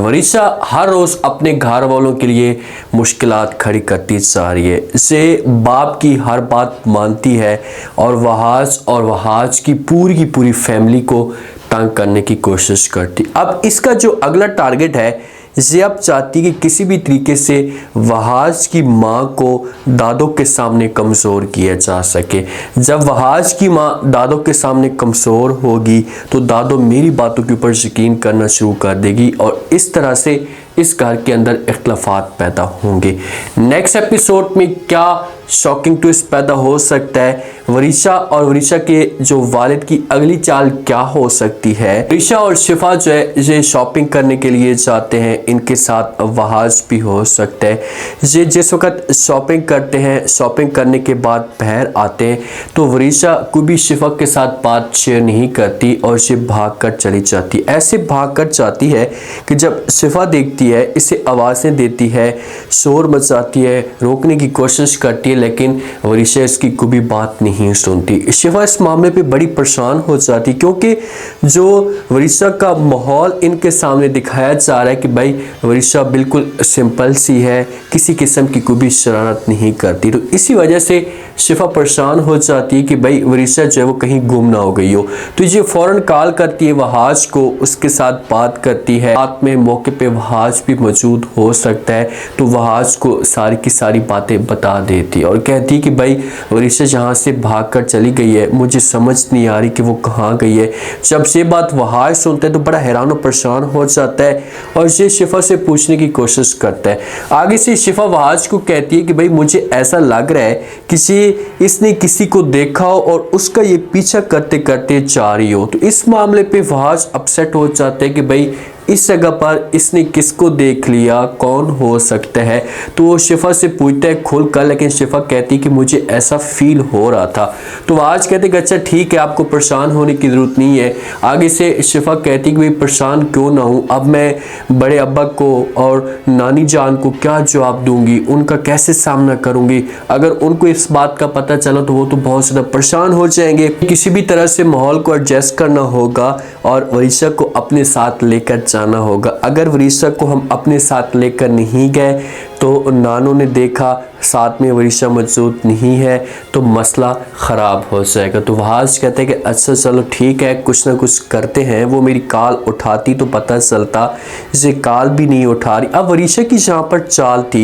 वरीशा हर रोज अपने घर वालों के लिए मुश्किलात खड़ी करती जा रही है। इसे बाप की हर बात मानती है और वहाज की पूरी फैमिली को तंग करने की कोशिश करती। अब इसका जो अगला टारगेट है, ये अब चाहती कि किसी भी तरीके से वहाज की माँ को दादों के सामने कमज़ोर किया जा सके। जब वहाज की माँ दादों के सामने कमज़ोर होगी तो दादो मेरी बातों के ऊपर यकीन करना शुरू कर देगी और इस तरह से इस घर के अंदर इख्तलाफात पैदा होंगे। नेक्स्ट एपिसोड में क्या शॉकिंग ट्विस्ट पैदा हो सकता है, वरीशा और वरीशा के जो वालिद की अगली चाल क्या हो सकती है। वरीशा और शिफा जो है ये शॉपिंग करने के लिए जाते हैं, इनके साथ वहाज भी हो सकता है। ये जिस वक्त शॉपिंग करते हैं, शॉपिंग करने के बाद बाहर आते हैं तो वरीशा को भी शिफा के साथ बात शेयर नहीं करती और ये भाग कर चली जाती। ऐसे भाग कर जाती है कि जब शिफा देखती है, इसे आवाज़ें देती है, शोर मचाती है, रोकने की कोशिश करती है, लेकिन वरीशा इसकी कोई भी बात नहीं सुनती। शिफा इस मामले पे बड़ी परेशान हो जाती क्योंकि जो वरीशा का माहौल इनके सामने दिखाया जा रहा है कि भाई वरीशा बिल्कुल सिंपल सी है, किसी किस्म की कोई भी शरारत नहीं करती। तो इसी वजह से शिफा परेशान हो जाती है कि भाई वरीशा जो है वो कहीं गुम ना हो गई हो। तो ये फ़ौरन कॉल करती है वहाज को, उसके साथ बात करती है। साथ में मौके पे वहाज भी मौजूद हो सकता है तो वहाज को सारी की सारी बातें बता देती और कहती कि भाई वरीशा यहाँ से भागकर चली गई है, मुझे समझ नहीं आ रही कि वो कहाँ गई है। जब ये बात वहाज सुनता है तो बड़ा हैरान और परेशान हो जाता है और ये शिफा से पूछने की कोशिश करता है। आगे से शिफा वहाज को कहती है कि भाई मुझे ऐसा लग रहा है इसने किसी को देखा हो और उसका ये पीछा करते करते जा रही हो। तो इस मामले पे वहाज अपसेट हो जाते हैं कि भाई इस जगह पर इसने किसको देख लिया, कौन हो सकता है। तो वो शिफा से पूछता है खुल कर, लेकिन शिफा कहती कि मुझे ऐसा फील हो रहा था। तो आज कहते कि अच्छा ठीक है, आपको परेशान होने की ज़रूरत नहीं है। आगे से शिफा कहती कि भाई परेशान क्यों ना हूँ, अब मैं बड़े अब्बा को और नानी जान को क्या जवाब दूंगी, उनका कैसे सामना करूँगी। अगर उनको इस बात का पता चला तो वो तो बहुत ज़्यादा परेशान हो जाएंगे। किसी भी तरह से माहौल को एडजस्ट करना होगा और वरीशा को अपने साथ लेकर जाना होगा। अगर वरीशा को हम अपने साथ लेकर नहीं गए तो नानू ने देखा साथ में वरीशा मौजूद नहीं है तो मसला ख़राब हो जाएगा। तो वहाज कहते हैं कि अच्छा चलो ठीक है, कुछ ना कुछ करते हैं। वो मेरी कॉल उठाती तो पता चलता, ये कॉल भी नहीं उठा रही। अब वरीशा की जहाँ पर चाल थी,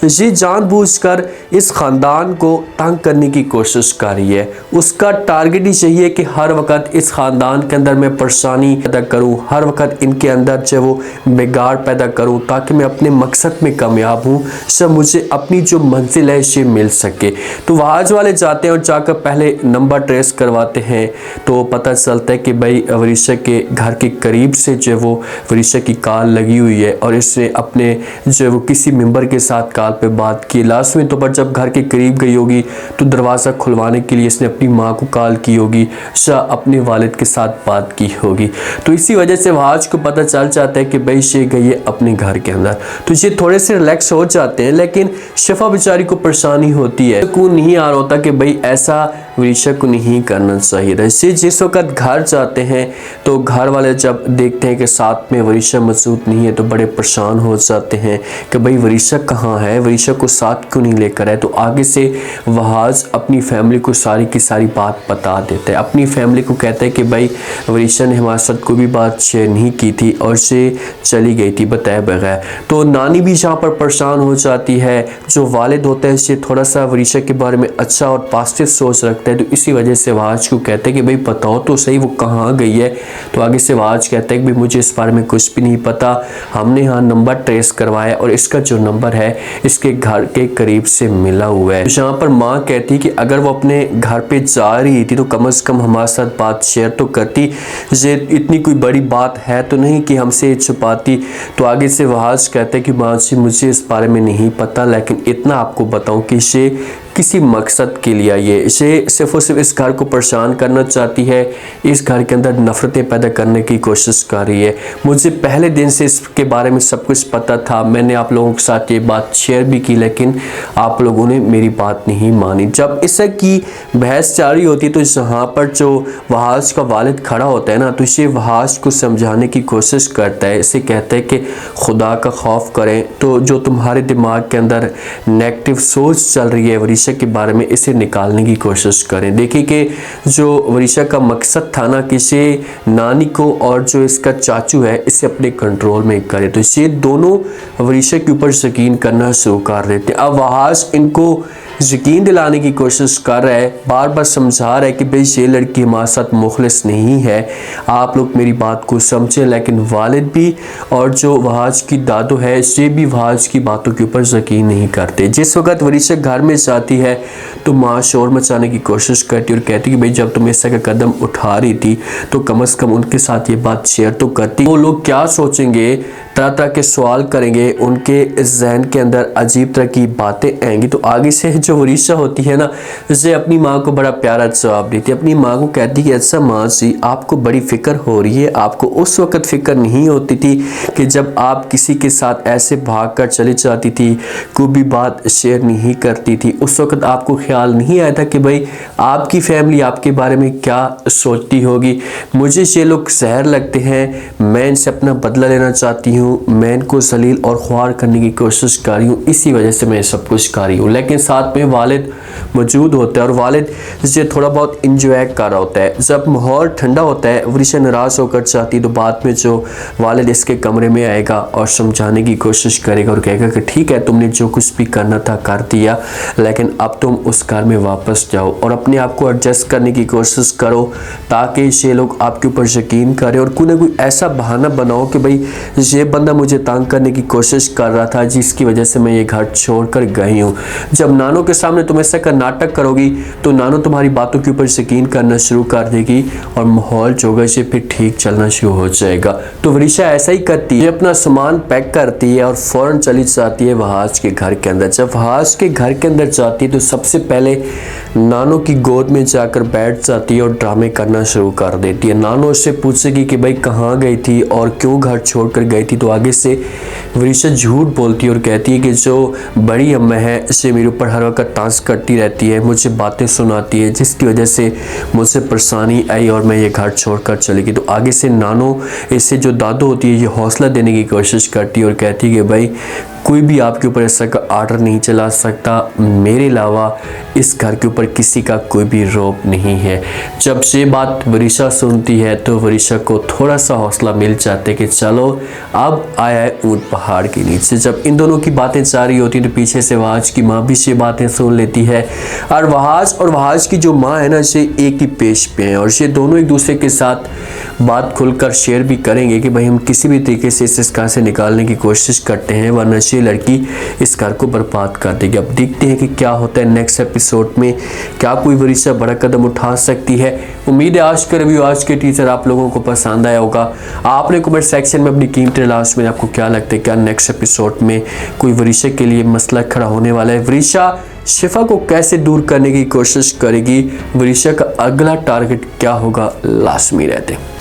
ये जानबूझकर इस ख़ानदान को तंग करने की कोशिश कर रही है। उसका टारगेट ही चाहिए कि हर वक्त इस ख़ानदान के अंदर मैं परेशानी पैदा करूँ, हर वक्त इनके अंदर जो वो बिगाड़ पैदा करूँ ताकि मैं अपने मकसद में कामयाब हूँ, सब मुझे अपनी जो मंजिल है इसे मिल सके। तो वहाज वाले जाते हैं और जाकर पहले नंबर ट्रेस करवाते हैं तो पता चलता है कि भाई वरीशा के घर के करीब से जो वो वरीशा की कॉल लगी हुई है और इसने अपने जो वो किसी मेंबर के साथ कॉल पे बात की। लास्ट में तो पर जब घर के करीब गई होगी तो दरवाज़ा खुलवाने के लिए इसने अपनी माँ को कॉल की होगी, अपने वालिद के साथ बात की होगी। तो इसी वजह से वहाज को पता चल जाता है कि भाई ये गई है अपने घर के अंदर। तो ये थोड़े से रिलैक्स हो जाते हैं, लेकिन शिफा बेचारी को परेशानी होती है, सुकून नहीं आ रहा होता कि भाई ऐसा वरीशा को नहीं करना चाहिए था। इससे जिस वक्त घर जाते हैं तो घर वाले जब देखते हैं कि साथ में वरीशा मौजूद नहीं है तो बड़े परेशान हो जाते हैं कि भाई वरीशा कहाँ है, वरीशा को साथ क्यों नहीं लेकर आए। तो आगे से वहाज अपनी फैमिली को सारी की सारी बात बता देता है। अपनी फैमिली को कहता है कि भाई वरीशा ने हमारे साथ कोई भी बात शेयर नहीं की थी और से चली गई थी बताए बगैर। तो नानी भी जहाँ पर परेशान हो जाती है, जो वालिद होता है इससे थोड़ा सा वरीशा के बारे में अच्छा और पॉजिटिव सोच रखता है। तो इसी वजह से वहाज को कहते हैं कि भाई बताओ तो सही वो कहाँ गई है। तो आगे से वहाज कहता है कि भाई मुझे इस बारे में कुछ भी नहीं पता, हमने यहाँ नंबर ट्रेस करवाया और इसका जो नंबर है इसके घर के करीब से मिला हुआ है। जहाँ पर माँ कहती कि अगर वो अपने घर पे जा रही थी तो कम से कम हमारे साथ बात शेयर तो करती, ये इतनी कोई बड़ी बात है तो नहीं कि हमसे छुपाती। तो आगे से वहाज कहते हैं कि माँ जी मुझे इस बारे में नहीं पता, लेकिन इतना आपको बताऊं कि ये किसी मकसद के लिए आई है। इसे सिर्फ और सिर्फ इस घर को परेशान करना चाहती है, इस घर के अंदर नफरतें पैदा करने की कोशिश कर रही है। मुझे पहले दिन से इसके बारे में सब कुछ पता था, मैंने आप लोगों के साथ ये बात शेयर भी की, लेकिन आप लोगों ने मेरी बात नहीं मानी। जब इसे की बहस जारी होती है तो यहाँ पर जो वहाज का वालिद खड़ा होता है ना, तो इसे वहाज को समझाने की कोशिश करता है। इसे कहता है कि खुदा का खौफ करें, तो जो तुम्हारे दिमाग के अंदर नेगेटिव सोच चल रही है वरीशा के बारे में, इसे निकालने की कोशिश करें। देखिए कि जो वरीशा का मकसद था ना कि इसे नानी को और जो इसका चाचू है इसे अपने कंट्रोल में करे, तो इसे दोनों वरीशा के ऊपर यकीन करना शुरू कर देते हैं। अब वहाज इनको यकीन दिलाने की कोशिश कर रहा है, बार बार समझा रहा है कि भाई ये लड़की हमारे साथ मुखलिस नहीं है, आप लोग मेरी बात को समझें। लेकिन वालिद भी और जो वहाज की दादू है ये भी वहाज की बातों के ऊपर यकीन नहीं करते। जिस वक्त वरीशा घर में जाती है तो माँ शोर मचाने की कोशिश करती है और कहती है कि भाई जब तुम ऐसा का कदम उठा रही थी तो कम से कम उनके साथ ये बात शेयर तो करती। वो लोग क्या सोचेंगे, तरह तरह के सवाल करेंगे, उनके जहन के अंदर अजीब तरह की बातें आएंगी। तो आगे से जो वरीशा होती है ना, उसे अपनी माँ को बड़ा प्यारा जवाब देती है। अपनी माँ को कहती कि अच्छा माँ जी, आपको बड़ी फिक्र हो रही है, आपको उस वक्त फिक्र नहीं होती थी कि जब आप किसी के साथ ऐसे भाग कर चली जाती थी, कोई भी बात शेयर नहीं करती थी, उस वक्त आपको ख्याल नहीं आया था कि भाई आपकी फैमिली आपके बारे में क्या सोचती होगी। मुझे ये लोग जहर लगते हैं, मैं इनसे अपना बदला लेना चाहती हूँ, मैं इनको जलील और ख्वार करने की कोशिश कर रही हूँ, इसी वजह से मैं सब कुछ कर रही हूँ। लेकिन साथ में वालिद मौजूद होता है और वालिद इसे थोड़ा बहुत इंजॉय कर रहा होता है। जब माहौल ठंडा होता है, वरीशा नाराज़ होकर चाहती तो बाद में जो वालिद इसके कमरे में आएगा और समझाने की कोशिश करेगा और कहेगा कि ठीक है तुमने जो कुछ भी करना था कर दिया, लेकिन अब तुम उस घर में वापस जाओ और अपने आप को एडजस्ट करने की कोशिश करो ताकि ये लोग आपके ऊपर यकीन करें और कोई ना कोई ऐसा बहाना बनाओ कि भाई ये बंदा मुझे तंग करने की कोशिश कर रहा था जिसकी वजह से मैं ये घर छोड़कर गई हूँ। जब नानो के सामने तुम ऐसा का नाटक करोगी तो नानो तुम्हारी बातों के ऊपर यकीन करना शुरू कर देगी और माहौल जो है फिर ठीक चलना शुरू हो जाएगा। तो वरीशा ऐसा ही करती है, अपना सामान पैक करती है और फौरन चली जाती है वहाज के घर के अंदर। जब वहाज के घर के अंदर जाती है तो सबसे पहले नानो की गोद में जाकर बैठ जाती है और ड्रामे करना शुरू कर देती है। नानो उससे पूछेगी कि भाई कहाँ गई थी और क्यों घर छोड़कर गई थी, तो आगे से वरीशा झूठ बोलती है और कहती है कि जो बड़ी अम्मा है इसे मेरे ऊपर हर वक्त तांस करती रहती है, मुझे बातें सुनाती है जिसकी वजह से मुझसे परेशानी आई और मैं ये घर छोड़कर चली गई। तो आगे से नानो इससे जो दादू होती है ये हौसला देने की कोशिश करती है और कहती है कि भाई कोई भी आपके ऊपर ऐसा का आर्डर नहीं चला सकता, मेरे अलावा इस घर के ऊपर किसी का कोई भी रोब नहीं है। जब ये बात वरीशा सुनती है तो वरीशा को थोड़ा सा हौसला मिल जाता है कि चलो अब आया है ऊंट पहाड़ के नीचे। जब इन दोनों की बातें जारी होती हैं तो पीछे से वहाज की माँ भी ये बातें सुन लेती है और वहाज की जो माँ है ना ये एक ही पेश पे हैं और ये दोनों एक दूसरे के साथ बात खुलकर शेयर भी करेंगे कि भाई हम किसी भी तरीके से इस घर से निकालने की कोशिश करते हैं वरना ये लड़की इस घर को बर्बाद कर देगी। अब देखते हैं कि क्या होता है नेक्स्ट एपिसोड में, क्या कोई वरीशा बड़ा कदम उठा सकती है। उम्मीद है आज का रिव्यू, आज के टीचर आप लोगों को पसंद आया होगा। आपने कमेंट सेक्शन में अपनी कीमती लास्ट में आपको क्या लगता है, क्या नेक्स्ट एपिसोड में कोई वरीशा के लिए मसला खड़ा होने वाला है, वरीशा शिफा को कैसे दूर करने की कोशिश करेगी, वरीशा का अगला टारगेट क्या होगा, लास्ट में रहते हैं।